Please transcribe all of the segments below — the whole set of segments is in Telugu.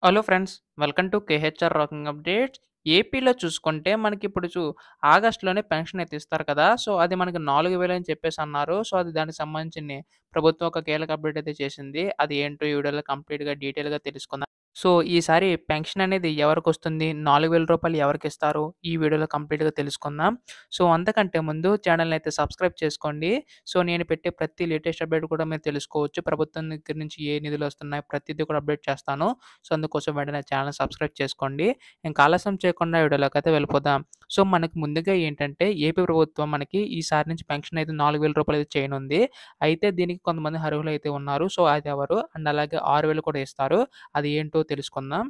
Hello friends, welcome to KHR rocking updates. ఏపీలో చూసుకుంటే మనకిప్పుడు ఆగస్ట్‌లోనే పెన్షన్ అయితే ఇస్తారు కదా! సో, అది మనకి 4000 అని చెప్పేసి అన్నారు. సో, అది దానికి సంబంధించింది ప్రభుత్వం ఒక కీలక అప్డేట్ అయితే చేసింది. అది ఏంటో ఈ వీడియోలో కంప్లీట్‌గా డీటెయిల్‌గా తెలుసుకుందాం. సో, ఈసారి పెన్షన్ అనేది ఎవరికొస్తుంది? రూ. 4000 ఎవరికిస్తారు? ఈ వీడియోలో కంప్లీట్‌గా తెలుసుకుందాం. సో, అంతకంటే ముందు ఛానెల్‌ని అయితే సబ్స్క్రైబ్ చేసుకోండి. సో, నేను పెట్టే ప్రతి లేటెస్ట్ అప్డేట్ కూడా మీరు తెలుసుకోవచ్చు. ప్రభుత్వం దగ్గర నుంచి ఏ నిధులొస్తున్నాయి ప్రతీది కూడా అప్డేట్ చేస్తాను. సో, అందుకోసం వెంటనే ఛానెల్ సబ్స్క్రైబ్ చేసుకోండి. ఇంక ఆలస్యం చేయకుండా వీడియోలోకైతే వెళ్ళిపోదాం. సో, మనకు ముందుగా ఏంటంటే ఏపీ ప్రభుత్వం మనకి ఈసారి నుంచి పెన్షన్ అయితే రూ. 4000 అయితే చేయనుంది. అయితే దీనికి కొంతమంది అర్హులైతే ఉన్నారు. సో, అదెవరు? అండ్ అలాగే 6000 కూడా ఇస్తారు. అది ఏంటో తెలుసుకుందాం.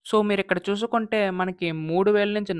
సో, మీరిక్కడ చూసుకుంటే మనకి 3000-4000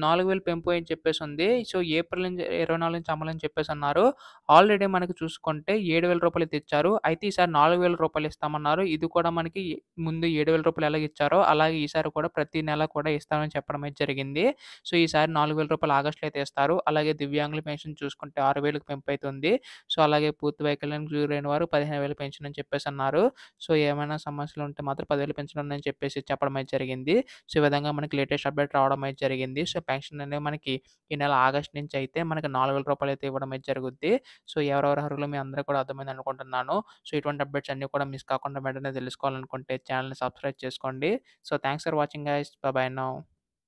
పెంపు అని చెప్పేసుంది. సో, ఏప్రిల్ నుంచి 24 నుంచి అమలని చెప్పేసన్నారు. ఆల్రెడీ మనకి చూసుకుంటే రూ. 7000 అయితే ఇచ్చారు. అయితే ఈసారి రూ. 4000 ఇస్తామన్నారు. ఇది కూడా మనకి ముందు రూ. 7000 ఎలాగ ఇచ్చారో అలాగే ఈసారి కూడా ప్రతి నెల కూడా ఇస్తామని చెప్పడం అయితే జరిగింది. సో, ఈసారి రూ. 4000 ఆగస్ట్‌లో అయితే ఇస్తారు. అలాగే దివ్యాంగుల పెన్షన్ చూసుకుంటే 6000కి పెంపయితే ఉంది. సో, అలాగే పూర్తి వైకల్యానికి గురైన వారు 15,000 పెన్షన్ అని చెప్పేసన్నారు. సో, ఏమైనా సమస్యలుంటే మాత్రం 10,000 పెన్షన్ ఉందని చెప్పేసి చెప్పడం అయితే జరిగింది. సో, ఈ విధంగా మనకి లేటెస్ట్ అప్డేట్ రావడం అయితే జరిగింది. సో, పెన్షన్ అనేది మనకి ఈ నెల ఆగస్ట్ నుంచి అయితే మనకి రూ. 4000 అయితే ఇవ్వడం అయితే జరుగుద్ది. సో, ఎవరెవరు అర్హులో మీ అందరికి కూడా అర్థమైంది అనుకుంటున్నాను. సో, ఇటువంటి అప్డేట్స్ అన్నీ కూడా మిస్ కాకుండా వెంటనే తెలుసుకోవాలనుకుంటే ఛానెల్‌ని సబ్స్క్రైబ్ చేసుకోండి. So, thanks for watching guys. By by now.